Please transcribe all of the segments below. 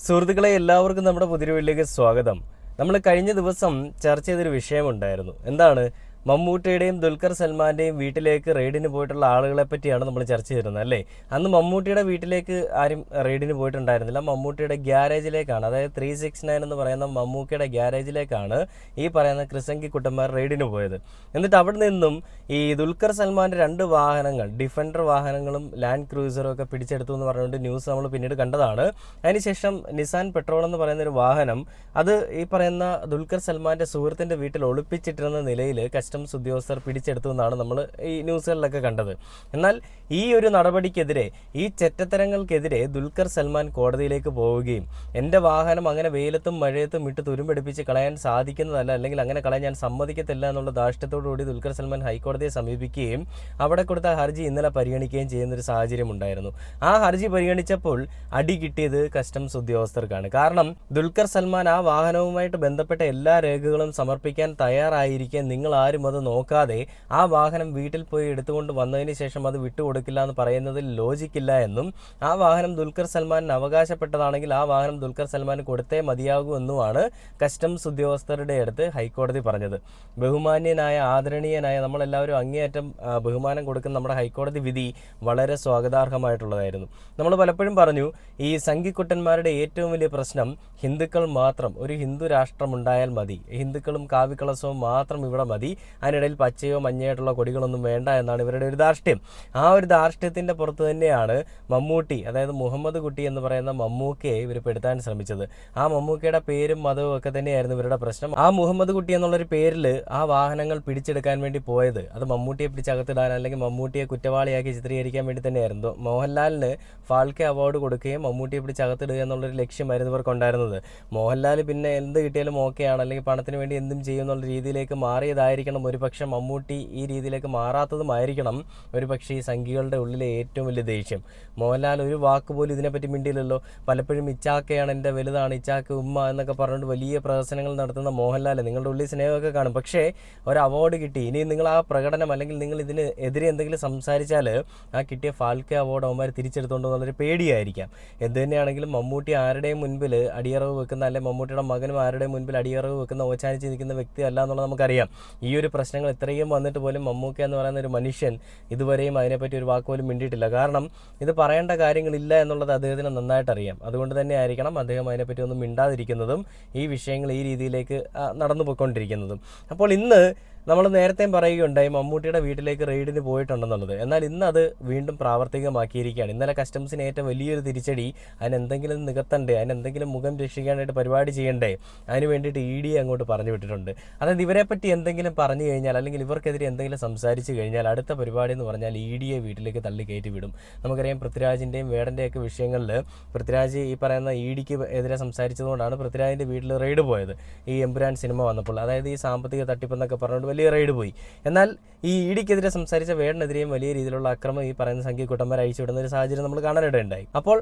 സുഹൃത്തുക്കളെ എല്ലാവർക്കും നമ്മുടെ പുതിയ വീട്ടിലേക്ക് സ്വാഗതം. നമ്മൾ കഴിഞ്ഞ ദിവസം ചർച്ച ചെയ്തൊരു വിഷയമുണ്ടായിരുന്നു. എന്താണ്? മമ്മൂട്ടിയുടെയും ദുൽഖർ സൽമാന്റെയും വീട്ടിലേക്ക് റെയ്ഡിന് പോയിട്ടുള്ള ആളുകളെ പറ്റിയാണ് നമ്മൾ ചർച്ച ചെയ്തിരുന്നത് അല്ലേ? അന്ന് മമ്മൂട്ടിയുടെ വീട്ടിലേക്ക് ആരും റെയ്ഡിന് പോയിട്ടുണ്ടായിരുന്നില്ല. മമ്മൂട്ടിയുടെ ഗ്യാരേജിലേക്കാണ്, അതായത് 369 എന്ന് പറയുന്ന മമ്മൂക്കയുടെ ഗ്യാരേജിലേക്കാണ് ഈ പറയുന്ന ക്രിസംഗി കുട്ടന്മാർ റെയ്ഡിന് പോയത്. എന്നിട്ട് അവിടെ നിന്നും ഈ ദുൽഖർ സൽമാന്റെ 2 വാഹനങ്ങൾ, ഡിഫൻഡർ വാഹനങ്ങളും ലാൻഡ് ക്രൂസറും ഒക്കെ പിടിച്ചെടുത്തു എന്ന് പറഞ്ഞുകൊണ്ട് ന്യൂസ് നമ്മൾ പിന്നീട് കണ്ടതാണ്. അതിനുശേഷം നിസാൻ പെട്രോൾ എന്ന് പറയുന്ന ഒരു വാഹനം, അത് ഈ പറയുന്ന ദുൽഖർ സൽമാന്റെ സുഹൃത്തിന്റെ വീട്ടിൽ ഒളിപ്പിച്ചിട്ടിരുന്ന നിലയിൽ കസ്റ്റംസ് ഉദ്യോഗസ്ഥർ പിടിച്ചെടുത്തു എന്നാണ് നമ്മൾ ഈ ന്യൂസുകളിലൊക്കെ കണ്ടത്. എന്നാൽ ഈ ഒരു നടപടിക്കെതിരെ, ഈ ചെറ്റത്തരങ്ങൾക്കെതിരെ ദുൽഖർ സൽമാൻ കോടതിയിലേക്ക് പോവുകയും എൻ്റെ വാഹനം അങ്ങനെ വെയിലത്തും മഴയത്തും ഇട്ട് തുരുമ്പെടുപ്പിച്ച് കളയാൻ സാധിക്കുന്നതല്ല, അല്ലെങ്കിൽ അങ്ങനെ കളയാൻ ഞാൻ സമ്മതിക്കത്തില്ല എന്നുള്ള ധാർഷ്ട്യത്തോടുകൂടി ദുൽഖർ സൽമാൻ ഹൈക്കോടതിയെ സമീപിക്കുകയും അവിടെ കൊടുത്ത ഹർജി ഇന്നലെ പരിഗണിക്കുകയും ചെയ്യുന്നൊരു സാഹചര്യം ഉണ്ടായിരുന്നു. ആ ഹർജി പരിഗണിച്ചപ്പോൾ അടി കിട്ടിയത് കസ്റ്റംസ് ഉദ്യോഗസ്ഥർക്കാണ്. കാരണം ദുൽഖർ സൽമാൻ ആ വാഹനവുമായിട്ട് ബന്ധപ്പെട്ട എല്ലാ രേഖകളും സമർപ്പിക്കാൻ തയ്യാറായിരിക്കെ നിങ്ങൾ ആരും അത് നോക്കാതെ ആ വാഹനം വീട്ടിൽ പോയി എടുത്തുകൊണ്ട് വന്നതിന് ശേഷം അത് വിട്ടുകൊടുക്കില്ല എന്ന് പറയുന്നതിൽ ലോജിക്കില്ല എന്നും, ആ വാഹനം ദുൽഖർ സൽമാൻ അവകാശപ്പെട്ടതാണെങ്കിൽ ആ വാഹനം ദുൽഖർ സൽമാൻ കൊടുത്തേ മതിയാകൂ എന്നുമാണ് കസ്റ്റംസ് ഉദ്യോഗസ്ഥരുടെ അടുത്ത് ഹൈക്കോടതി പറഞ്ഞത്. ബഹുമാന്യനായ, ആദരണീയനായ, നമ്മളെല്ലാവരും അങ്ങേയറ്റം ബഹുമാനം കൊടുക്കുന്ന നമ്മുടെ ഹൈക്കോടതി വിധി വളരെ സ്വാഗതാർഹമായിട്ടുള്ളതായിരുന്നു. നമ്മൾ പലപ്പോഴും പറഞ്ഞു, ഈ സംഘിക്കുട്ടന്മാരുടെ ഏറ്റവും വലിയ പ്രശ്നം ഹിന്ദുക്കൾ മാത്രം, ഒരു ഹിന്ദു രാഷ്ട്രമുണ്ടായാൽ മതി, ഹിന്ദുക്കളും കാവിക്കളസവും മാത്രം ഇവിടെ മതി, അതിനിടയിൽ പച്ചയോ മഞ്ഞയായിട്ടുള്ള കൊടികളൊന്നും വേണ്ട എന്നാണ് ഇവരുടെ ഒരു ധാർഷ്ട്യം. ആ ഒരു ധാർഷ്ട്യത്തിൻ്റെ പുറത്ത് തന്നെയാണ് മമ്മൂട്ടി, അതായത് മുഹമ്മദ് കുട്ടി എന്ന് പറയുന്ന മമ്മൂക്കയെ ഇവർ പെടുത്താൻ ശ്രമിച്ചത്. ആ മമ്മൂക്കയുടെ പേരും മതവും ഒക്കെ തന്നെയായിരുന്നു ഇവരുടെ പ്രശ്നം. ആ മുഹമ്മദ് കുട്ടി എന്നുള്ളൊരു പേരിൽ ആ വാഹനങ്ങൾ പിടിച്ചെടുക്കാൻ വേണ്ടി പോയത് അത് മമ്മൂട്ടിയെ പിടിച്ചകത്തിടാൻ, അല്ലെങ്കിൽ മമ്മൂട്ടിയെ കുറ്റവാളിയാക്കി ചിത്രീകരിക്കാൻ വേണ്ടി തന്നെയായിരുന്നു. മോഹൻലാലിന് ഫാൽക്കെ അവാർഡ് കൊടുക്കുകയും മമ്മൂട്ടിയെ പിടിച്ചകത്തിടുക എന്നുള്ളൊരു ലക്ഷ്യമായിരുന്നു ഇവർക്കുണ്ടായിരുന്നത്. മോഹൻലാൽ പിന്നെ എന്ത് കിട്ടിയാലും ഓക്കെയാണ്, അല്ലെങ്കിൽ പണത്തിന് വേണ്ടി എന്തും ചെയ്യും എന്നുള്ള രീതിയിലേക്ക് മാറിയതായിരിക്കണം ഒരുപക്ഷെ മമ്മൂട്ടി ഈ രീതിയിലേക്ക് മാറാത്തതുമായിരിക്കണം ഒരുപക്ഷെ ഈ സംഘികളുടെ ഉള്ളിലെ ഏറ്റവും വലിയ ദേഷ്യം. മോഹൻലാൽ ഒരു വാക്ക് പോലും ഇതിനെപ്പറ്റി മിണ്ടിയില്ലല്ലോ. പലപ്പോഴും ഇച്ചാക്കയാണ് എൻ്റെ വലുതാണ്, ഇച്ചാക്ക ഉമ്മ എന്നൊക്കെ പറഞ്ഞുകൊണ്ട് വലിയ പ്രദർശനങ്ങൾ നടത്തുന്ന മോഹൻലാൽ, നിങ്ങളുടെ ഉള്ളിൽ സ്നേഹമൊക്കെ കാണും, പക്ഷേ ഒരു അവാർഡ് കിട്ടി, ഇനി നിങ്ങൾ ആ പ്രകടനം അല്ലെങ്കിൽ നിങ്ങൾ ഇതിന് എതിരെ എന്തെങ്കിലും സംസാരിച്ചാൽ ആ കിട്ടിയ ഫാൽക്കെ അവാർഡ് അവന്മാർ തിരിച്ചെടുത്തുകൊണ്ട് എന്നുള്ളൊരു പേടിയായിരിക്കാം. എന്ത് തന്നെയാണെങ്കിലും മമ്മൂട്ടി ആരുടെയും മുൻപിൽ അടിയറവ് വെക്കുന്ന, അല്ലെങ്കിൽ മമ്മൂട്ടിയുടെ മകനും ആരുടെയും മുൻപിൽ അടിയറവ് വെക്കുന്ന, ഓച്ചാനിച്ച് നിൽക്കുന്ന വ്യക്തി അല്ല എന്നുള്ളത് നമുക്കറിയാം. ഈ ഒരു പ്രശ്നങ്ങൾ ഇത്രയും വന്നിട്ട് പോലും മമ്മൂക്ക എന്ന് പറയുന്ന ഒരു മനുഷ്യൻ ഇതുവരെയും അതിനെപ്പറ്റി ഒരു വാക്ക് പോലും മിണ്ടിയിട്ടില്ല. കാരണം ഇത് പറയേണ്ട കാര്യങ്ങളില്ല എന്നുള്ളത് അദ്ദേഹത്തിന് നന്നായിട്ട് അറിയാം. അതുകൊണ്ട് തന്നെ ആയിരിക്കണം അദ്ദേഹം അതിനെപ്പറ്റി ഒന്നും മിണ്ടാതിരിക്കുന്നതും ഈ വിഷയങ്ങൾ ഈ രീതിയിലേക്ക് നടന്നു പോയിക്കൊണ്ടിരിക്കുന്നതും. അപ്പോൾ ഇന്ന് നമ്മൾ നേരത്തെയും പറയുകയുണ്ടായി മമ്മൂട്ടിയുടെ വീട്ടിലേക്ക് റെയ്ഡിന് പോയിട്ടുണ്ടെന്നുള്ളത്. എന്നാൽ ഇന്ന് അത് വീണ്ടും പ്രാവർത്തികമാക്കിയിരിക്കുകയാണ്. ഇന്നലെ കസ്റ്റംസിന് ഏറ്റവും വലിയൊരു തിരിച്ചടി, അതിനെന്തെങ്കിലും നികത്തണ്ടേ, അതിനെന്തെങ്കിലും മുഖം രക്ഷിക്കാനായിട്ട് പരിപാടി ചെയ്യണ്ടേ, അതിന് വേണ്ടിയിട്ട് ED അങ്ങോട്ട് പറഞ്ഞു വിട്ടിട്ടുണ്ട്. അതായത് ഇവരെപ്പറ്റി എന്തെങ്കിലും പറഞ്ഞു കഴിഞ്ഞാൽ, അല്ലെങ്കിൽ ഇവർക്കെതിരെ എന്തെങ്കിലും സംസാരിച്ച് കഴിഞ്ഞാൽ അടുത്ത പരിപാടി എന്ന് പറഞ്ഞാൽ EDയെ വീട്ടിലേക്ക് തള്ളി കയറ്റി വിടും. നമുക്കറിയാം പൃഥ്വിരാജിൻ്റെയും വേടൻ്റെയൊക്കെ വിഷയങ്ങളിൽ പൃഥ്വിരാജ് ഈ പറയുന്ന EDക്ക് എതിരെ സംസാരിച്ചതുകൊണ്ടാണ് പൃഥ്വിരാജിൻ്റെ വീട്ടിൽ റെയ്ഡ് പോയത്. ഈ എമ്പുരാൻ സിനിമ വന്നപ്പോൾ, അതായത് ഈ സാമ്പത്തിക തട്ടിപ്പെന്നൊക്കെ പറഞ്ഞുകൊണ്ട് വലിയ റെയ്ഡ് പോയി. എന്നാൽ ഈ EDക്കെതിരെ സംസാരിച്ച വേടനെതിരെയും വലിയ രീതിയിലുള്ള അക്രമം ഈ പറയുന്ന സംഘിക്കുട്ടന്മാർ അഴിച്ചുവിടുന്ന ഒരു സാഹചര്യം നമ്മൾ കാണാനിടയുണ്ടായി. അപ്പോൾ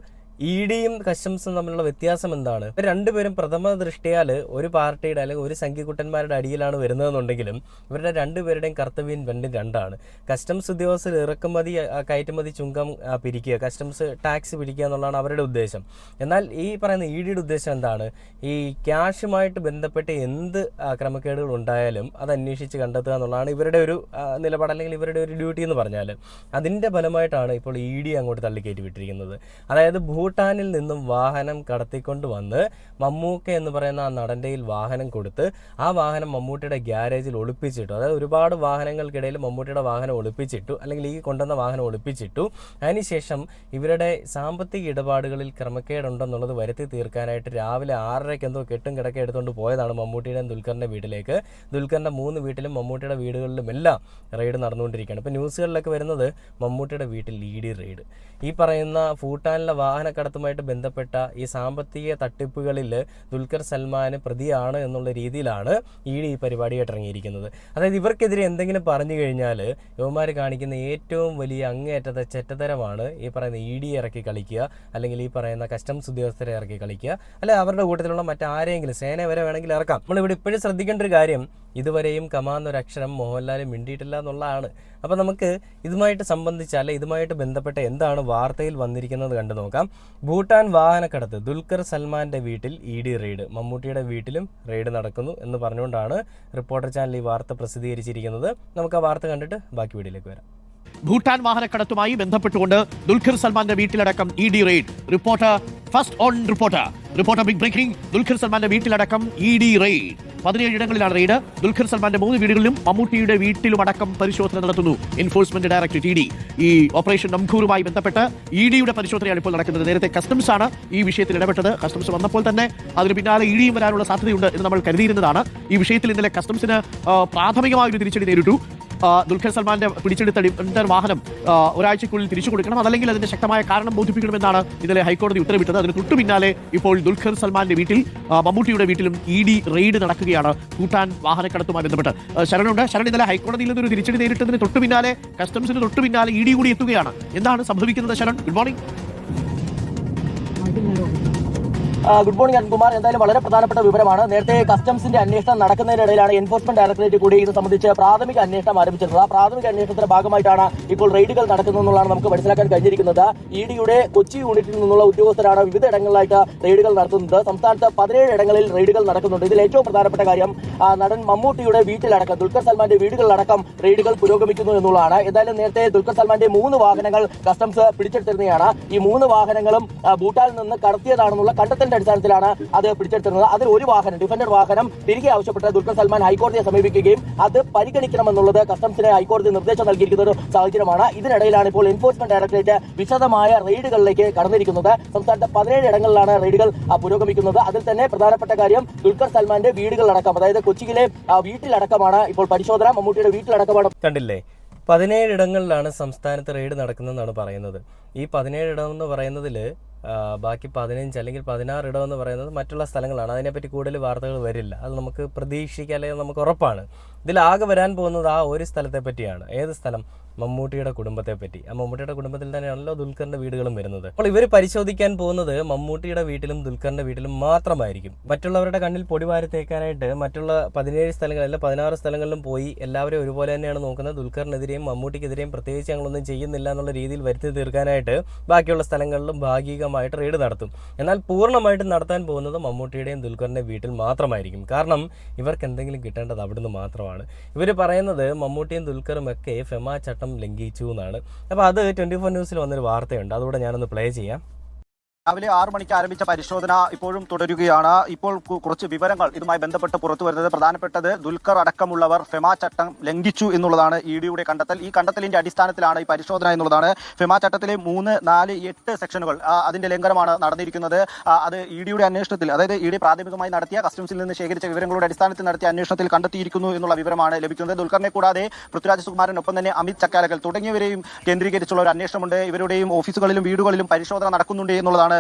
EDയും കസ്റ്റംസും തമ്മിലുള്ള വ്യത്യാസം എന്താണ്? രണ്ടുപേരും പ്രഥമ ദൃഷ്ടിയാൽ ഒരു പാർട്ടിയുടെ അല്ലെങ്കിൽ ഒരു സംഘിക്കുട്ടന്മാരുടെ അടിയിലാണ് വരുന്നതെന്നുണ്ടെങ്കിലും ഇവരുടെ രണ്ടുപേരുടെയും കർത്തവ്യം രണ്ടാണ്. കസ്റ്റംസ് ഉദ്യോഗസ്ഥർ ഇറക്കുമതി കയറ്റുമതി ചുങ്കം പിരിക്കുക, കസ്റ്റംസ് ടാക്സ് പിരിക്കുക എന്നുള്ളതാണ് അവരുടെ ഉദ്ദേശം. എന്നാൽ ഈ പറയുന്ന EDയുടെ ഉദ്ദേശം എന്താണ്? ഈ ക്യാഷുമായിട്ട് ബന്ധപ്പെട്ട് എന്ത് ക്രമക്കേടുകൾ ഉണ്ടായാലും അത് അന്വേഷിച്ച് കണ്ടെത്തുക എന്നുള്ളതാണ് ഇവരുടെ ഒരു നിലപാട്, അല്ലെങ്കിൽ ഇവരുടെ ഒരു ഡ്യൂട്ടി എന്ന് പറഞ്ഞാൽ. അതിൻ്റെ ഫലമായിട്ടാണ് ഇപ്പോൾ ED അങ്ങോട്ട് തള്ളിക്കയറ്റി വിട്ടിരിക്കുന്നത്. അതായത് ഭൂട്ടാനിൽ നിന്നും വാഹനം കടത്തിക്കൊണ്ട് വന്ന് മമ്മൂക്ക എന്ന് പറയുന്ന ആ നടൻ്റെയിൽ വാഹനം കൊടുത്ത് ആ വാഹനം മമ്മൂട്ടിയുടെ ഗ്യാരേജിൽ ഒളിപ്പിച്ചിട്ടു. അതായത് ഒരുപാട് വാഹനങ്ങൾക്കിടയിൽ മമ്മൂട്ടിയുടെ വാഹനം ഒളിപ്പിച്ചിട്ടു, അല്ലെങ്കിൽ ഈ കൊണ്ടുവന്ന വാഹനം ഒളിപ്പിച്ചിട്ടു. അതിനുശേഷം ഇവരുടെ സാമ്പത്തിക ഇടപാടുകളിൽ ക്രമക്കേടുണ്ടെന്നുള്ളത് വരുത്തി തീർക്കാനായിട്ട് രാവിലെ 6:30 എന്തോ കെട്ടും കിടക്കെ എടുത്തുകൊണ്ട് പോയതാണ് മമ്മൂട്ടിയുടെയും ദുൽഖറിൻ്റെ വീട്ടിലേക്ക്. ദുൽഖറിൻ്റെ 3 വീട്ടിലും മമ്മൂട്ടിയുടെ വീടുകളിലും എല്ലാം റെയ്ഡ് നടന്നുകൊണ്ടിരിക്കുകയാണ്. ഇപ്പോൾ ന്യൂസുകളിലൊക്കെ വരുന്നത് മമ്മൂട്ടിയുടെ വീട്ടിൽ ED റെയ്ഡ്. ഈ പറയുന്ന ഭൂട്ടാനിലെ വാഹനക്കടത്തുമായിട്ട് ബന്ധപ്പെട്ട ഈ സാമ്പത്തിക തട്ടിപ്പുകളിൽ ദുൽഖർ സൽമാൻ പ്രതിയാണ് എന്നുള്ള രീതിയിലാണ് ED ഈ പരിപാടിയായിട്ട് ഇറങ്ങിയിരിക്കുന്നത്. അതായത് ഇവർക്കെതിരെ എന്തെങ്കിലും പറഞ്ഞു കഴിഞ്ഞാൽ യുവമാർ കാണിക്കുന്ന ഏറ്റവും വലിയ അങ്ങേയറ്റത്തെ ചെറ്റത്തരമാണ് ഈ പറയുന്ന ED ഇറക്കി കളിക്കുക, അല്ലെങ്കിൽ ഈ പറയുന്ന കസ്റ്റംസ് ഉദ്യോഗസ്ഥരെ ഇറക്കി കളിക്കുക, അല്ലെ അവരുടെ കൂട്ടത്തിലുള്ള മറ്റാരെങ്കിലും സേന വരെ വേണമെങ്കിൽ ഇറക്കാം. നമ്മളിവിടെ ഇപ്പോഴും ശ്രദ്ധിക്കേണ്ട ഒരു കാര്യം, ഇതുവരെയും കമാന്നൊരക്ഷരം മോഹൻലാൽ മിണ്ടിയിട്ടില്ല എന്നുള്ളതാണ്. അപ്പോൾ നമുക്ക് ഇതുമായിട്ട് സംബന്ധിച്ച്, അല്ലെ ഇതുമായിട്ട് ബന്ധപ്പെട്ട എന്താണ് വാർത്തയിൽ വന്നിരിക്കുന്നത് കണ്ടു നോക്കാം. ഭൂട്ടാൻ വാഹനക്കടത്ത് ദുൽഖർ സൽമാന്റെ വീട്ടിൽ ED റെയ്ഡ്, മമ്മൂട്ടിയുടെ വീട്ടിലും റെയ്ഡ് നടക്കുന്നു എന്ന് പറഞ്ഞുകൊണ്ടാണ് റിപ്പോർട്ടർ ചാനൽ ഈ വാർത്ത പ്രസിദ്ധീകരിച്ചിരിക്കുന്നത്. നമുക്ക് ആ വാർത്ത കണ്ടിട്ട് ബാക്കി വീഡിയോയിലേക്ക് വരാം. ഭൂട്ടാൻ വാഹനക്കടത്തുമായി ബന്ധപ്പെട്ടുകൊണ്ട് ദുൽഖർ സൽമാന്റെ വീട്ടിലടക്കം ED raid. Reporter first on reporter big breaking. Dulquer സൽമാന്റെ വീട്ടിലടക്കം ED റെയ്ഡ്. 17 ഇടങ്ങളിലാണ് റെയ്ഡ്. ദുൽഖർ സൽമാന്റെ 3 വീടുകളിലും മമ്മൂട്ടിയുടെ വീട്ടിലും അടക്കം പരിശോധന നടത്തുന്നു എൻഫോഴ്സ്മെന്റ് ഡയറക്ടറേറ്റ് ED. ഈ ഓപ്പറേഷൻ നംഖൂറുമായി ബന്ധപ്പെട്ട് EDയുടെ പരിശോധനയാണ് ഇപ്പോൾ നടക്കുന്നത്. നേരത്തെ കസ്റ്റംസ് ആണ് ഈ വിഷയത്തിൽ ഇടപെട്ടത്. കസ്റ്റംസ് വന്നപ്പോൾ തന്നെ അതിന് പിന്നാലെ EDയും വരാനുള്ള സാധ്യതയുണ്ട് എന്ന് നമ്മൾ കരുതിയിരുന്നതാണ്. ഈ വിഷയത്തിൽ ഇന്നലെ കസ്റ്റംസിന് പ്രാഥമികമായ ഒരു തിരിച്ചടി നേരിട്ടു. ദുൽഖർ സൽമാന്റെ പിടിച്ചെടുത്ത വാഹനം ഒരാഴ്ചക്കുള്ളിൽ തിരിച്ചു കൊടുക്കണം, അതല്ലെങ്കിൽ അതിന്റെ ശക്തമായ കാരണം ബോധിപ്പിക്കണമെന്നാണ് ഇന്നലെ ഹൈക്കോടതി ഉത്തരവിട്ടത്. അതിന് തൊട്ടു പിന്നാലെ ഇപ്പോൾ ദുൽഖർ സൽമാന്റെ വീട്ടിൽ, മമ്മൂട്ടിയുടെ വീട്ടിലും ED റെയ്ഡ് നടക്കുകയാണ് ഭൂട്ടാൻ വാഹനക്കടത്തുമായി ബന്ധപ്പെട്ട്. ശരണുണ്ട്. ശരൺ, ഇന്നലെ ഹൈക്കോടതിയിൽ നിന്നൊരു തിരിച്ചടി നേരിട്ടതിന് തൊട്ടു പിന്നാലെ കസ്റ്റംസിന് തൊട്ടു പിന്നാലെ ED കൂടി എത്തുകയാണ്. എന്താണ് സംഭവിക്കുന്നത് Sharan? Good morning. Good morning Arunkumar. എന്തായാലും വളരെ പ്രധാനപ്പെട്ട വിവരമാണ്. നേരത്തെ കസ്റ്റംസിന്റെ അന്വേഷണം നടക്കുന്നതിനിടയിലാണ് എൻഫോഴ്സ്മെന്റ് ഡയറക്ടറേറ്റ് കൂടി ഇത് സംബന്ധിച്ച് പ്രാഥമിക അന്വേഷണം ആരംഭിച്ചിരുന്നത്. ആ പ്രാഥമിക അന്വേഷണത്തിന്റെ ഭാഗമായിട്ടാണ് ഇപ്പോൾ റെയ്ഡുകൾ നടക്കുന്നതെന്നുള്ളതാണ് നമുക്ക് മനസ്സിലാക്കാൻ കഴിഞ്ഞിരിക്കുന്നത്. EDയുടെ കൊച്ചി യൂണിറ്റിൽ നിന്നുള്ള ഉദ്യോഗസ്ഥരാണ് വിവിധ ഇടങ്ങളിലായിട്ട് റെയ്ഡുകൾ നടത്തുന്നത്. സംസ്ഥാനത്ത് 17 ഇടങ്ങളിൽ റെയ്ഡുകൾ നടക്കുന്നുണ്ട്. ഇതിൽ ഏറ്റവും പ്രധാനപ്പെട്ട കാര്യം നടൻ മമ്മൂട്ടിയുടെ വീട്ടിലടക്കം, ദുൽഖർ സൽമാന്റെ വീടുകളിലടക്കം റെയ്ഡുകൾ പുരോഗമിക്കുന്നു എന്നുള്ളതാണ്. എന്തായാലും നേരത്തെ ദുൽഖർ സൽമാന്റെ 3 വാഹനങ്ങൾ കസ്റ്റംസ് പിടിച്ചെടുത്തിരുന്നതാണ്. ഈ 3 വാഹനങ്ങളും ഭൂട്ടാനിൽ നിന്ന് കടത്തിയതാണെന്നുള്ള കണ്ടെത്തലിന്റെ അടിസ്ഥാനത്തിലാണ് അത് പിടിച്ചെടുത്തിരുന്നത്. അതിൽ ഒരു വാഹനം, ഡിഫൻഡർ വാഹനം തിരികെ ആവശ്യപ്പെട്ട് ദുൽഖർ സൽമാൻ ഹൈക്കോടതിയെ സമീപിക്കുകയും അത് പരിഗണിക്കണമെന്നുള്ളത് കസ്റ്റംസിന് ഹൈക്കോടതി നിർദ്ദേശം നൽകിയിരിക്കുന്ന ഒരു സാഹചര്യമാണ്. ഇതിനിടയിലാണ് ഇപ്പോൾ എൻഫോഴ്സ്മെന്റ് ഡയറക്ടറേറ്റ് വിശദമായ റെയ്ഡുകളിലേക്ക് കടന്നിരിക്കുന്നത്. സംസ്ഥാനത്തെ 17 ഇടങ്ങളിലാണ് റെയ്ഡുകൾ പുരോഗമിക്കുന്നത്. അതിൽ തന്നെ പ്രധാനപ്പെട്ട കാര്യം ദുൽഖർ സൽമാന്റെ വീടുകളിലടക്കം, അതായത് കൊച്ചിയിലെ വീട്ടിലടക്കമാണ് ഇപ്പോൾ പരിശോധന. മമ്മൂട്ടിയുടെ വീട്ടിലടക്കമാണ്. കണ്ടില്ലേ, 17 ഇടങ്ങളിലാണ് സംസ്ഥാനത്ത് റെയ്ഡ് നടക്കുന്നതെന്നാണ് പറയുന്നത്. ഈ 17 ഇടം എന്ന് പറയുന്നതിൽ ബാക്കി 15 അല്ലെങ്കിൽ 16 ഇടം എന്ന് പറയുന്നത് മറ്റുള്ള സ്ഥലങ്ങളാണ്. അതിനെപ്പറ്റി കൂടുതൽ വാർത്തകൾ വരില്ല. അത് നമുക്ക് പ്രതീക്ഷിക്കാം, അല്ലെങ്കിൽ നമുക്ക് ഉറപ്പാണ്. ഇതിലാകെ വരാൻ പോകുന്നത് ആ ഒരു സ്ഥലത്തെ പറ്റിയാണ്. ഏത് സ്ഥലം? മമ്മൂട്ടിയുടെ കുടുംബത്തെ പറ്റി. ആ മമ്മൂട്ടിയുടെ കുടുംബത്തിൽ തന്നെയാണല്ലോ ദുൽഖറിന്റെ വീടുകളും വരുന്നത്. അപ്പോൾ ഇവർ പരിശോധിക്കാൻ പോകുന്നത് മമ്മൂട്ടിയുടെ വീട്ടിലും ദുൽഖറിന്റെ വീട്ടിലും മാത്രമായിരിക്കും. മറ്റുള്ളവരുടെ കണ്ണിൽ പൊടിവാരി തേക്കാനായിട്ട് മറ്റുള്ള 17 സ്ഥലങ്ങളിലും 16 സ്ഥലങ്ങളിലും പോയി എല്ലാവരും ഒരുപോലെ തന്നെയാണ് നോക്കുന്നത്. ദുൽഖറിനെതിരെയും മമ്മൂട്ടിക്കെതിരെയും പ്രത്യേകിച്ച് ഞങ്ങളൊന്നും ചെയ്യുന്നില്ല എന്നുള്ള രീതിയിൽ വരുത്തി തീർക്കാനായിട്ട് ബാക്കിയുള്ള സ്ഥലങ്ങളിലും ഭാഗികമായിട്ട് റെയ്ഡ് നടത്തും. എന്നാൽ പൂർണ്ണമായിട്ടും നടത്താൻ പോകുന്നത് മമ്മൂട്ടിയുടെയും ദുൽഖറിന്റെ വീട്ടിൽ മാത്രമായിരിക്കും. കാരണം ഇവർക്ക് എന്തെങ്കിലും കിട്ടേണ്ടത് അവിടുന്ന് മാത്രമാണ്. ഇവർ പറയുന്നത് മമ്മൂട്ടിയും ദുൽഖറും ഒക്കെ ഫെമ ചട്ടം ലംഘിച്ചു എന്നാണ്. അപ്പോൾ അത് 24 ന്യൂസിൽ വന്നൊരു വാർത്തയുണ്ട്. അതുകൂടെ ഞാനൊന്ന് പ്ലേ ചെയ്യാം. രാവിലെ 6 മണിക്ക് ആരംഭിച്ച പരിശോധന ഇപ്പോഴും തുടരുകയാണ്. ഇപ്പോൾ കുറച്ച് വിവരങ്ങൾ ഇതുമായി ബന്ധപ്പെട്ട് പുറത്തു വരുന്നത്. പ്രധാനപ്പെട്ടത് ദുൽഖർ അടക്കമുള്ളവർ ഫെമ ചട്ടം ലംഘിച്ചു എന്നുള്ളതാണ് EDയുടെ കണ്ടെത്തൽ. ഈ കണ്ടെത്തലിന്റെ അടിസ്ഥാനത്തിലാണ് ഈ പരിശോധന എന്നുള്ളതാണ്. ഫെമ ചട്ടത്തിലെ 3, 4, 8 സെക്ഷനുകൾ, അതിന്റെ ലംഘനമാണ് നടന്നിരിക്കുന്നത്. അത് EDയുടെ അന്വേഷണത്തിൽ, അതായത് ED പ്രാഥമികമായി നടത്തിയ കസ്റ്റംസിൽ നിന്ന് ശേഖരിച്ച വിവരങ്ങളുടെ അടിസ്ഥാനത്തിൽ നടത്തിയ അന്വേഷണത്തിൽ കണ്ടെത്തിയിരിക്കുന്നു എന്നുള്ള വിവരമാണ് ലഭിക്കുന്നത്. ദുൽഖറിനെ കൂടാതെ പൃഥ്വിരാജ് സുകുമാരൻ, ഒപ്പം തന്നെ അമിത് ചക്കാലക്കൽ തുടങ്ങിയവരെയും കേന്ദ്രീകരിച്ചുള്ള ഒരു അന്വേഷണമുണ്ട്. ഇവരുടെയും ഓഫീസുകളിലും വീടുകളിലും പരിശോധന നടക്കുന്നുണ്ട് എന്നുള്ളതാണ്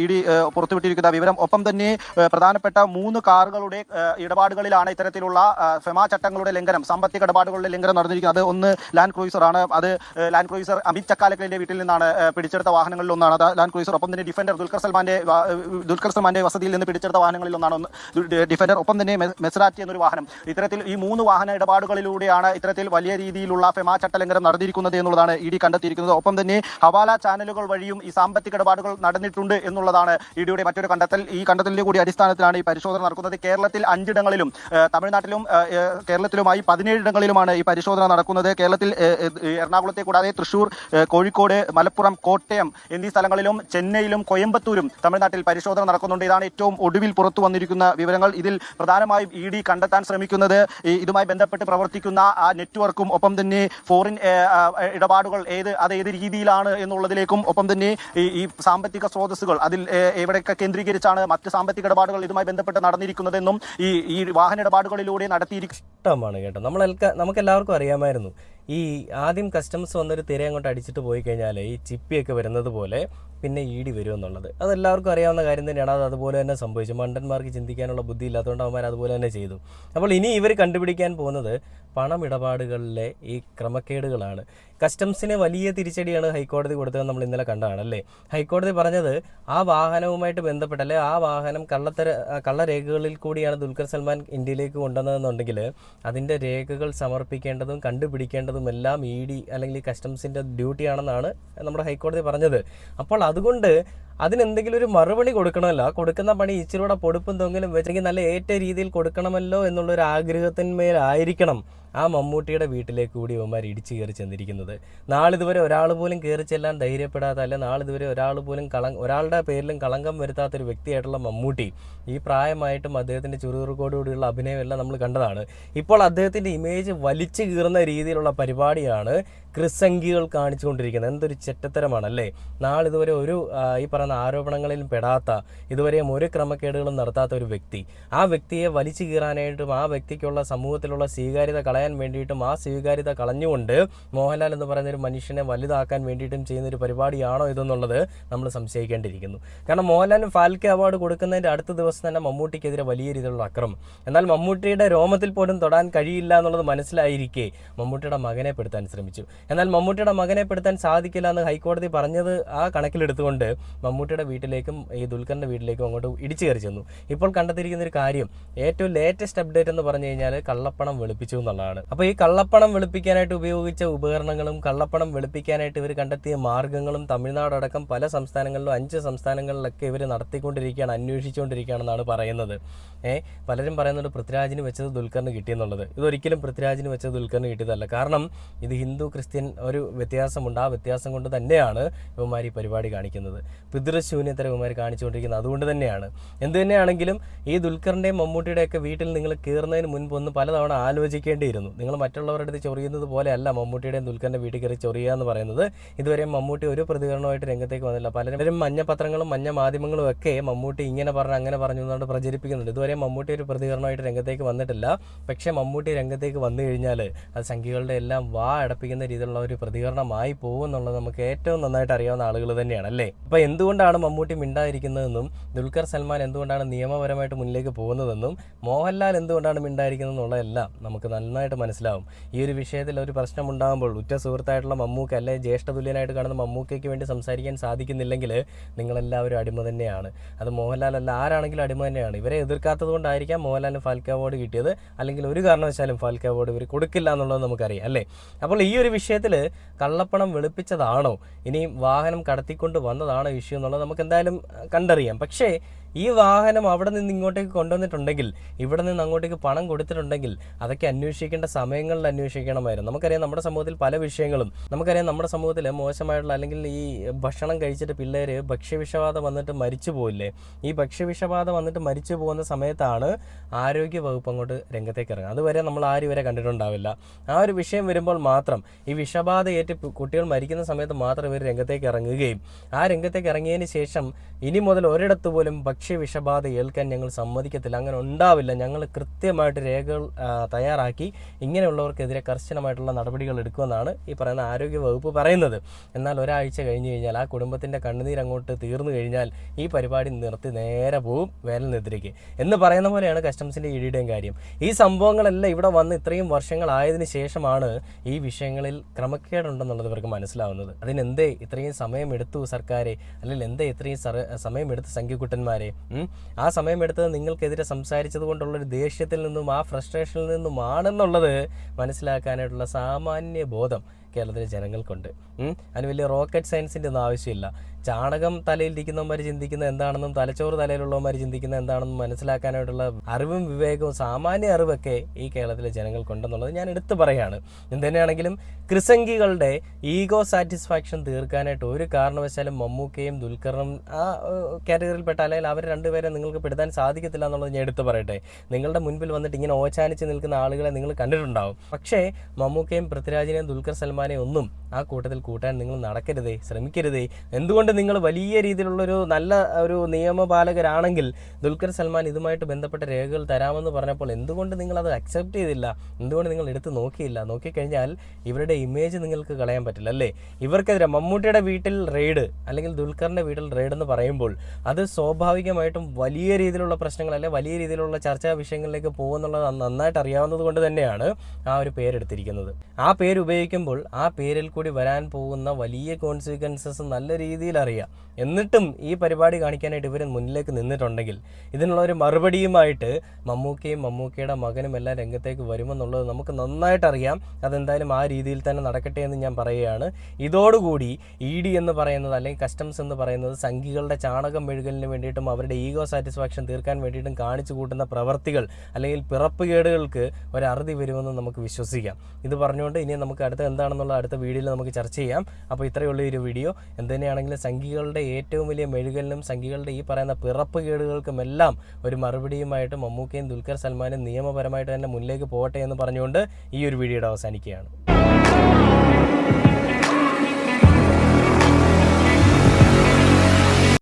ED പുറത്തുവിട്ടിരിക്കുന്ന വിവരം. ഒപ്പം തന്നെ പ്രധാനപ്പെട്ട 3 കാറുകളുടെ ഇടപാടുകളിലാണ് ഇത്തരത്തിലുള്ള ഫെമ ചട്ടങ്ങളുടെ ലംഘനം, സാമ്പത്തിക ഇടപാടുകളുടെ ലംഘനം നടന്നിരിക്കുന്നത്. അത് ഒന്ന് ലാൻഡ് ക്രൂയിസർ ആണ്. അത് ലാൻഡ് ക്രൂയിസർ അമിത് ചക്കാലക്കലിന്റെ വീട്ടിൽ നിന്നാണ് പിടിച്ചെടുത്ത വാഹനങ്ങളിൽ ഒന്നാണ് അത് ലാൻഡ് ക്രൂയിസർ. ഒപ്പം തന്നെ ഡിഫൻഡർ ദുൽഖർ സൽമാന്റെ വസതിയിൽ നിന്ന് പിടിച്ചെടുത്ത വാഹനങ്ങളിൽ ഒന്നാണ് ഡിഫൻഡർ. ഒപ്പം തന്നെ മെസറാറ്റി എന്നൊരു വാഹനം. ഇത്തരത്തിൽ ഈ 3 വാഹന ഇടപാടുകളിലൂടെയാണ് ഇത്തരത്തിൽ വലിയ രീതിയിലുള്ള ഫെമ ചട്ട ലംഘനം നടന്നിരിക്കുന്നത് എന്നുള്ളതാണ് ED കണ്ടെത്തിയിരിക്കുന്നത്. ഒപ്പം തന്നെ ഹവാല ചാനലുകൾ വഴിയും ഈ സാമ്പത്തിക ഇടപാടുകൾ നടന്നിട്ടുണ്ട് എന്നുള്ളതാണ് EDയുടെ മറ്റൊരു കണ്ടെത്തൽ. ഈ കണ്ടെത്തലിന്റെ കൂടി അടിസ്ഥാനത്തിലാണ് ഈ പരിശോധന നടക്കുന്നത്. കേരളത്തിൽ 5 ഇടങ്ങളിലും തമിഴ്നാട്ടിലും കേരളത്തിലുമായി 17 ഇടങ്ങളിലുമാണ് ഈ പരിശോധന നടക്കുന്നത്. കേരളത്തിൽ എറണാകുളത്തെ കൂടാതെ തൃശൂർ, കോഴിക്കോട്, മലപ്പുറം, കോട്ടയം എന്നീ സ്ഥലങ്ങളിലും ചെന്നൈയിലും കോയമ്പത്തൂരും തമിഴ്നാട്ടിൽ പരിശോധന നടക്കുന്നുണ്ട്. ഇതാണ് ഏറ്റവും ഒടുവിൽ പുറത്തു വന്നിരിക്കുന്ന വിവരങ്ങൾ. ഇതിൽ പ്രധാനമായും ED കണ്ടെത്താൻ ശ്രമിക്കുന്നത് ഇതുമായി ബന്ധപ്പെട്ട് പ്രവർത്തിക്കുന്ന ആ നെറ്റ്വർക്കും, ഒപ്പം തന്നെ ഫോറിൻ ഇടപാടുകൾ ഏത് രീതിയിലാണ് എന്നുള്ളതിലേക്കും, ഒപ്പം തന്നെ ഈ സാമ്പത്തിക സ്രോതസ്സുകൾ അതിൽ എവിടെയൊക്കെ കേന്ദ്രീകരിച്ചാണ് മറ്റ് സാമ്പത്തിക ഇടപാടുകൾ ഇതുമായി ബന്ധപ്പെട്ട് നടന്നിരിക്കുന്നതെന്നും ഈ വാഹന ഇടപാടുകളിലൂടെ നടത്തിയിരിക്കുന്നതാണ് കേട്ടോ. നമുക്ക് എല്ലാവർക്കും അറിയാമായിരുന്നു. ഈ ആദ്യം കസ്റ്റംസ് വന്നൊരു തിര അങ്ങോട്ട് അടിച്ചിട്ട് പോയി കഴിഞ്ഞാൽ ഈ ചിപ്പിയൊക്കെ വരുന്നത് പോലെ പിന്നെ ED വരും എന്നുള്ളത് അതെല്ലാവർക്കും അറിയാവുന്ന കാര്യം തന്നെയാണ്. അത് അതുപോലെ തന്നെ സംഭവിച്ചു. മണ്ടന്മാർക്ക് ചിന്തിക്കാനുള്ള ബുദ്ധി ഇല്ലാത്തതുകൊണ്ട് അവന്മാർ അതുപോലെ തന്നെ ചെയ്തു. അപ്പോൾ ഇനി ഇവർ കണ്ടുപിടിക്കാൻ പോകുന്നത് പണമിടപാടുകളിലെ ഈ ക്രമക്കേടുകളാണ്. കസ്റ്റംസിന് വലിയ തിരിച്ചടിയാണ് ഹൈക്കോടതി കൊടുത്തത്. നമ്മൾ ഇന്നലെ കണ്ടതാണല്ലേ. ഹൈക്കോടതി പറഞ്ഞത് ആ വാഹനവുമായിട്ട് ബന്ധപ്പെട്ടല്ലേ, ആ വാഹനം കള്ളരേഖകളിൽ കൂടിയാണ് ദുൽഖർ സൽമാൻ ഇന്ത്യയിലേക്ക് കൊണ്ടുവന്നതെന്നുണ്ടെങ്കിൽ അതിൻ്റെ രേഖകൾ സമർപ്പിക്കേണ്ടതും കണ്ടുപിടിക്കേണ്ടതും എല്ലാം ED അല്ലെങ്കിൽ കസ്റ്റംസിൻ്റെ ഡ്യൂട്ടിയാണെന്നാണ് നമ്മുടെ ഹൈക്കോടതി പറഞ്ഞത്. അപ്പോൾ അതുകൊണ്ട് അതിനെന്തെങ്കിലും ഒരു മറുപടി കൊടുക്കണമല്ലോ. ആ കൊടുക്കുന്ന പണി ഇച്ചിരൂടെ പൊടുപ്പും തൊങ്ങലും വെച്ചെങ്കിൽ നല്ല ഏറ്റ രീതിയിൽ കൊടുക്കണമല്ലോ എന്നുള്ളൊരു ആഗ്രഹത്തിന്മേലായിരിക്കണം ആ മമ്മൂട്ടിയുടെ വീട്ടിലേക്ക് കൂടി ഇവന്മാർ ഇടിച്ചു കയറി ചെന്നിരിക്കുന്നത്. നാളിതുവരെ ഒരാൾ പോലും കയറി ചെല്ലാൻ ധൈര്യപ്പെടാത്ത, അല്ലെ നാളിതുവരെ ഒരാൾ പോലും ഒരാളുടെ പേരിലും കളങ്കം വരുത്താത്തൊരു വ്യക്തിയായിട്ടുള്ള മമ്മൂട്ടി ഈ പ്രായമായിട്ടും അദ്ദേഹത്തിൻ്റെ ചുറുചുറുക്കോടുകൂടിയുള്ള അഭിനയമെല്ലാം നമ്മൾ കണ്ടതാണ്. ഇപ്പോൾ അദ്ദേഹത്തിൻ്റെ ഇമേജ് വലിച്ചു കീറുന്ന രീതിയിലുള്ള പരിപാടിയാണ് ക്രിസംഗികൾ കാണിച്ചുകൊണ്ടിരിക്കുന്നത്. എന്തൊരു ചെറ്റത്തരമാണല്ലേ. നാളിതുവരെ ഒരു ഈ പറയുന്ന ആരോപണങ്ങളിലും പെടാത്ത, ഇതുവരെയും ഒരു ക്രമക്കേടുകളും നടത്താത്ത ഒരു വ്യക്തി, ആ വ്യക്തിയെ വലിച്ചു കീറാനായിട്ടും ആ വ്യക്തിക്കുള്ള സമൂഹത്തിലുള്ള സ്വീകാര്യത കളയാൻ വേണ്ടിയിട്ടും ആ സ്വീകാര്യത കളഞ്ഞുകൊണ്ട് മോഹൻലാൽ എന്ന് പറയുന്ന ഒരു മനുഷ്യനെ വലുതാക്കാൻ വേണ്ടിയിട്ടും ചെയ്യുന്നൊരു പരിപാടിയാണോ ഇതെന്നുള്ളത് നമ്മൾ സംശയിക്കേണ്ടിയിരിക്കുന്നു. കാരണം മോഹൻലാലിന് ഫാൽക്കെ അവാർഡ് കൊടുക്കുന്നതിൻ്റെ അടുത്ത ദിവസം തന്നെ മമ്മൂട്ടിക്കെതിരെ വലിയ രീതിയിലുള്ള അക്രമം. എന്നാൽ മമ്മൂട്ടിയുടെ രോമത്തിൽ പോലും തൊടാൻ കഴിയില്ല എന്നുള്ളത് മനസ്സിലായിരിക്കെ മമ്മൂട്ടിയുടെ മകനെ പെടുത്താൻ ശ്രമിച്ചു. എന്നാൽ മമ്മൂട്ടിയുടെ മകനെ പെടുത്താൻ സാധിക്കില്ല എന്ന് ഹൈക്കോടതി പറഞ്ഞത് ആ കണക്കിലെടുത്തുകൊണ്ട് മമ്മൂട്ടിയുടെ വീട്ടിലേക്കും ഈ ദുൽഖറിൻ്റെ വീട്ടിലേക്കും അങ്ങോട്ട് ഇടിച്ചു കയറി ചെന്നു. ഇപ്പോൾ കണ്ടെത്തിയിരിക്കുന്ന ഒരു കാര്യം, ഏറ്റവും ലേറ്റസ്റ്റ് അപ്ഡേറ്റ് എന്ന് പറഞ്ഞു കഴിഞ്ഞാൽ കള്ളപ്പണം വെളുപ്പിച്ചു എന്നുള്ളതാണ്. അപ്പോൾ ഈ കള്ളപ്പണം വെളുപ്പിക്കാനായിട്ട് ഉപയോഗിച്ച ഉപകരണങ്ങളും കള്ളപ്പണം വെളുപ്പിക്കാനായിട്ട് ഇവർ കണ്ടെത്തിയ മാർഗ്ഗങ്ങളും തമിഴ്നാടടക്കം പല സംസ്ഥാനങ്ങളിലും 5 സംസ്ഥാനങ്ങളിലൊക്കെ ഇവർ നടത്തിക്കൊണ്ടിരിക്കുകയാണ്, അന്വേഷിച്ചുകൊണ്ടിരിക്കുകയാണെന്നാണ് പറയുന്നത്. പലരും പറയുന്നുണ്ട് പൃഥ്വിരാജിന് വെച്ചത് ദുൽഖറിന് കിട്ടിയെന്നുള്ളത്. ഇതൊരിക്കലും പൃഥ്വിരാജിന് വെച്ചത് ദുൽഖറിന് കിട്ടിയതല്ല. കാരണം ഇത് ഹിന്ദു ക്രിസ്ത്യൻ ഒരു വ്യത്യാസമുണ്ട്. ആ വ്യത്യാസം കൊണ്ട് തന്നെയാണ് ഇവന്മാർ ഈ പരിപാടി കാണിക്കുന്നത്. പിതൃശൂന്യത്തരം ഇവന്മാർ കാണിച്ചുകൊണ്ടിരിക്കുന്നത് അതുകൊണ്ട് തന്നെയാണ്. എന്ത് തന്നെയാണെങ്കിലും ഈ ദുൽഖറിൻ്റെയും മമ്മൂട്ടിയുടെയൊക്കെ വീട്ടിൽ നിങ്ങൾ കയറുന്നതിന് മുൻപ് ഒന്ന് പലതവണ ആലോചിക്കേണ്ടിയിരുന്നു. നിങ്ങൾ മറ്റുള്ളവരുടെ അടുത്ത് ചൊറിയുന്നത് പോലെയല്ല മമ്മൂട്ടിയുടെയും ദുൽഖറിൻ്റെ വീട്ടിൽ കയറി ചൊറിയുക എന്ന് പറയുന്നത്. ഇതുവരെ മമ്മൂട്ടി ഒരു പ്രതികരണമായിട്ട് രംഗത്തേക്ക് വന്നില്ല. പലരും മഞ്ഞപത്രങ്ങളും മഞ്ഞ മാധ്യമങ്ങളും ഒക്കെ മമ്മൂട്ടി ഇങ്ങനെ പറഞ്ഞു അങ്ങനെ പറഞ്ഞു എന്നുകൊണ്ട് പ്രചരിപ്പിക്കുന്നുണ്ട്. ഇതുവരെ മമ്മൂട്ടി ഒരു പ്രതികരണമായിട്ട് രംഗത്തേക്ക് വന്നിട്ടില്ല. പക്ഷേ മമ്മൂട്ടി രംഗത്തേക്ക് വന്നു കഴിഞ്ഞാൽ അത് സംഖ്യകളുടെ എല്ലാം അടപ്പിക്കുന്ന രീതിയിലുള്ള ഒരു പ്രതികരണമായി പോകും എന്നുള്ളത് നമുക്ക് ഏറ്റവും നന്നായിട്ട് അറിയാവുന്ന ആളുകൾ തന്നെയാണ് അല്ലേ. അപ്പോൾ എന്തുകൊണ്ടാണ് മമ്മൂട്ടി മിണ്ടായിരിക്കുന്നതെന്നും ദുൽഖർ സൽമാൻ എന്തുകൊണ്ടാണ് നിയമപരമായിട്ട് മുന്നിലേക്ക് പോകുന്നതെന്നും മോഹൻലാൽ എന്തുകൊണ്ടാണ് മിണ്ടായിരിക്കുന്നത് എന്നുള്ളതെല്ലാം നമുക്ക് നന്നായിട്ട് മനസ്സിലാവും. ഈ ഒരു വിഷയത്തിൽ ഒരു പ്രശ്നമുണ്ടാകുമ്പോൾ ഉറ്റ സുഹൃത്തായിട്ടുള്ള മമ്മൂക്ക അല്ലെ ജ്യേഷ്ഠ തുല്യനായിട്ട് കാണുന്ന മമ്മൂക്കയ്ക്ക് വേണ്ടി സംസാരിക്കാൻ സാധിക്കുന്നില്ലെങ്കിൽ നിങ്ങളെല്ലാവരും അടിമ തന്നെയാണ്. അത് മോഹൻലാൽ അല്ല, ആരാണെങ്കിലും അടിമ തന്നെയാണ്. ഇവരെ എതിർക്കാത്തത് കൊണ്ടായിരിക്കാം മോഹൻലാലിന് ഫാൽക്കെ അവാർഡ് കിട്ടിയത്. അല്ലെങ്കിൽ ഒരു കാരണവശാലും ഫാൽക്കെ അവാർഡ് ഇവർ കൊടുക്കില്ല എന്നുള്ളത് നമുക്കറിയാം അല്ലേ. അപ്പോൾ ഈ ഒരു വിഷയത്തിൽ കള്ളപ്പണം വെളുപ്പിച്ചതാണോ ഇനി വാഹനം കടത്തിക്കൊണ്ട് വന്നതാണോ ഇഷ്യൂ എന്നുള്ളത് നമുക്ക് എന്തായാലും കണ്ടറിയാം. പക്ഷേ ഈ വാഹനം അവിടെ നിന്ന് ഇങ്ങോട്ടേക്ക് കൊണ്ടുവന്നിട്ടുണ്ടെങ്കിൽ, ഇവിടെ നിന്ന് അങ്ങോട്ടേക്ക് പണം കൊടുത്തിട്ടുണ്ടെങ്കിൽ അതൊക്കെ അന്വേഷിക്കേണ്ട സമയങ്ങളിൽ അന്വേഷിക്കണമായിരുന്നു. നമുക്കറിയാം നമ്മുടെ സമൂഹത്തിൽ പല വിഷയങ്ങളും, നമുക്കറിയാം നമ്മുടെ സമൂഹത്തിൽ മോശമായിട്ടുള്ള അല്ലെങ്കിൽ ഈ ഭക്ഷണം കഴിച്ചിട്ട് പിള്ളേർ ഭക്ഷ്യവിഷബാധ വന്നിട്ട് മരിച്ചു പോയില്ലേ. ഈ ഭക്ഷ്യവിഷബാധ വന്നിട്ട് മരിച്ചു പോകുന്ന സമയത്താണ് ആരോഗ്യ വകുപ്പ് അങ്ങോട്ട് രംഗത്തേക്ക് ഇറങ്ങുക. അതുവരെ നമ്മൾ ആരും ഇവരെ കണ്ടിട്ടുണ്ടാവില്ല. ആ ഒരു വിഷയം വരുമ്പോൾ മാത്രം, ഈ വിഷബാധ ഏറ്റ് കുട്ടികൾ മരിക്കുന്ന സമയത്ത് മാത്രം ഇവർ രംഗത്തേക്ക് ഇറങ്ങുകയും ആ രംഗത്തേക്ക് ഇറങ്ങിയതിന് ശേഷം ഇനി മുതൽ ഒരിടത്ത് പോലും ഭക്ഷ്യവിഷബാധ ഏൽക്കാൻ ഞങ്ങൾ സമ്മതിക്കത്തില്ല, അങ്ങനെ ഉണ്ടാവില്ല, ഞങ്ങൾ കൃത്യമായിട്ട് രേഖകൾ തയ്യാറാക്കി ഇങ്ങനെയുള്ളവർക്കെതിരെ കർശനമായിട്ടുള്ള നടപടികൾ എടുക്കുമെന്നാണ് ഈ പറയുന്ന ആരോഗ്യ വകുപ്പ് പറയുന്നത്. എന്നാൽ ഒരാഴ്ച കഴിഞ്ഞ് കഴിഞ്ഞാൽ ആ കുടുംബത്തിൻ്റെ കണ്ണുനീരങ്ങോട്ട് തീർന്നു കഴിഞ്ഞാൽ ഈ പരിപാടി നിർത്തി നേരെ പോവും വേനലിനെതിരേക്ക് എന്ന് പറയുന്ന പോലെയാണ് കസ്റ്റംസിൻ്റെ ഇടിയുടെയും കാര്യം. ഈ സംഭവങ്ങളെല്ലാം ഇവിടെ വന്ന് ഇത്രയും വർഷങ്ങളായതിനു ശേഷമാണ് ഈ വിഷയങ്ങളിൽ ക്രമക്കേടുണ്ടെന്നുള്ളത് ഇവർക്ക് മനസ്സിലാവുന്നത്. അതിനെന്തേ ഇത്രയും സമയമെടുത്തു സർക്കാരെ, അല്ലെങ്കിൽ എന്തേ ഇത്രയും സമയമെടുത്ത് സംഖ്യക്കുട്ടന്മാരെ? ആ സമയമെടുത്തത് നിങ്ങൾക്കെതിരെ സംസാരിച്ചത് കൊണ്ടുള്ളൊരു ദേഷ്യത്തിൽ നിന്നും ആ ഫ്രസ്ട്രേഷനിൽ നിന്നുമാണെന്നുള്ളത് മനസ്സിലാക്കാനായിട്ടുള്ള സാമാന്യ ബോധം കേരളത്തിലെ ജനങ്ങൾക്കുണ്ട്. അതിന് വലിയ റോക്കറ്റ് സയൻസിൻ്റെ ഒന്നും ആവശ്യമില്ല. ചാണകം തലയിലിരിക്കുന്നവന്മാർ ചിന്തിക്കുന്നത് എന്താണെന്നും തലച്ചോറ് തലയിലുള്ളവന്മാർ ചിന്തിക്കുന്നത് എന്താണെന്നും മനസ്സിലാക്കാനായിട്ടുള്ള അറിവും വിവേകവും സാമാന്യ അറിവൊക്കെ ഈ കേരളത്തിലെ ജനങ്ങൾക്കുണ്ടെന്നുള്ളത് ഞാൻ എടുത്തു പറയുകയാണ്. എന്തുതന്നെയാണെങ്കിലും ക്രിസംഗികളുടെ ഈഗോ സാറ്റിസ്ഫാക്ഷൻ തീർക്കാനായിട്ട് ഒരു കാരണവശാലും മമ്മൂക്കയും ദുൽഖറും ആ കാറ്റഗറിയിൽപ്പെട്ട, അല്ലെങ്കിൽ അവർ രണ്ടുപേരെ നിങ്ങൾക്ക് പെടുത്താൻ സാധിക്കത്തില്ല എന്നുള്ളത് ഞാൻ എടുത്തു പറയട്ടെ. നിങ്ങളുടെ മുൻപിൽ വന്നിട്ട് ഇങ്ങനെ ഓച്ചാനിച്ച് നിൽക്കുന്ന ആളുകളെ നിങ്ങൾ കണ്ടിട്ടുണ്ടാവും. പക്ഷേ മമ്മൂക്കയും പൃഥ്വിരാജിനെയും ദുൽഖർ സൽമാനെയും ഒന്നും ആ കൂട്ടത്തിൽ കൂട്ടാൻ നിങ്ങൾ നടക്കരുതേ, ശ്രമിക്കരുതേ. എന്തുകൊണ്ട് നിങ്ങൾ വലിയ രീതിയിലുള്ളൊരു നല്ല ഒരു നിയമപാലകരാണെങ്കിൽ ദുൽഖർ സൽമാൻ ഇതുമായിട്ട് ബന്ധപ്പെട്ട രേഖകൾ തരാമെന്ന് പറഞ്ഞപ്പോൾ എന്തുകൊണ്ട് നിങ്ങളത് അക്സെപ്റ്റ് ചെയ്തില്ല? എന്തുകൊണ്ട് നിങ്ങൾ എടുത്ത് നോക്കിയില്ല? നോക്കിക്കഴിഞ്ഞാൽ ഇവരുടെ ഇമേജ് നിങ്ങൾക്ക് കളയാൻ പറ്റില്ല അല്ലേ. ഇവർക്കെതിരെ മമ്മൂട്ടിയുടെ വീട്ടിൽ റെയ്ഡ് അല്ലെങ്കിൽ ദുൽഖറിൻ്റെ വീട്ടിൽ റെയ്ഡ് എന്ന് പറയുമ്പോൾ അത് സ്വാഭാവികമായിട്ടും വലിയ രീതിയിലുള്ള പ്രശ്നങ്ങൾ അല്ലെ വലിയ രീതിയിലുള്ള ചർച്ചാ വിഷയങ്ങളിലേക്ക് പോകുന്നുള്ളത് നന്നായിട്ട് അറിയാവുന്നത് കൊണ്ട് തന്നെയാണ് ആ ഒരു പേരെടുത്തിരിക്കുന്നത്. ആ പേര് ഉപയോഗിക്കുമ്പോൾ ആ പേരിൽ കൂടി വരാൻ പോകുന്ന വലിയ കോൺസിക്വൻസസ് നല്ല രീതിയിൽ അറിയാം. എന്നിട്ടും ഈ പരിപാടി കാണിക്കാനായിട്ട് ഇവർ മുന്നിലേക്ക് നിന്നിട്ടുണ്ടെങ്കിൽ ഇതിനുള്ള ഒരു മറുപടിയുമായിട്ട് മമ്മൂക്കയും മമ്മൂക്കയുടെ മകനും എല്ലാം രംഗത്തേക്ക് വരുമെന്നുള്ളത് നമുക്ക് നന്നായിട്ട് അറിയാം. അതെന്തായാലും ആ രീതിയിൽ തന്നെ നടക്കട്ടെ എന്ന് ഞാൻ പറയുകയാണ്. ഇതോടുകൂടി ED എന്ന് പറയുന്നത് അല്ലെങ്കിൽ കസ്റ്റംസ് എന്ന് പറയുന്നത് സംഘികളുടെ ചാണകം മെഴുകലിന് വേണ്ടിയിട്ടും അവരുടെ ഈഗോ സാറ്റിസ്ഫാക്ഷൻ തീർക്കാൻ വേണ്ടിയിട്ടും കാണിച്ചു കൂട്ടുന്ന പ്രവർത്തികൾ അല്ലെങ്കിൽ പിറപ്പുകേടുകൾക്ക് ഒരു അറുതി വരുമെന്ന് നമുക്ക് വിശ്വസിക്കാം. ഇത് പറഞ്ഞുകൊണ്ട് ഇനി നമുക്ക് അടുത്ത എന്താണെന്നുള്ള അടുത്ത വീഡിയോയിൽ നമുക്ക് ചർച്ച ചെയ്യാം. അപ്പോൾ ഇത്രയുള്ള ഒരു വീഡിയോ. എന്തുതന്നെയാണെങ്കിലും സംഘികളുടെ ഏറ്റവും വലിയ മെഴുകലിനും സംഘികളുടെ ഈ പറയുന്ന പിറപ്പുകേടുകൾക്കുമെല്ലാം ഒരു മറുപടിയുമായിട്ട് മമ്മൂക്കയും ദുൽഖർ സൽമാനും നിയമപരമായിട്ട് തന്നെ മുന്നിലേക്ക് പോകട്ടെ എന്ന് പറഞ്ഞുകൊണ്ട് ഈ ഒരു വീഡിയോയുടെ അവസാനിക്കുകയാണ്.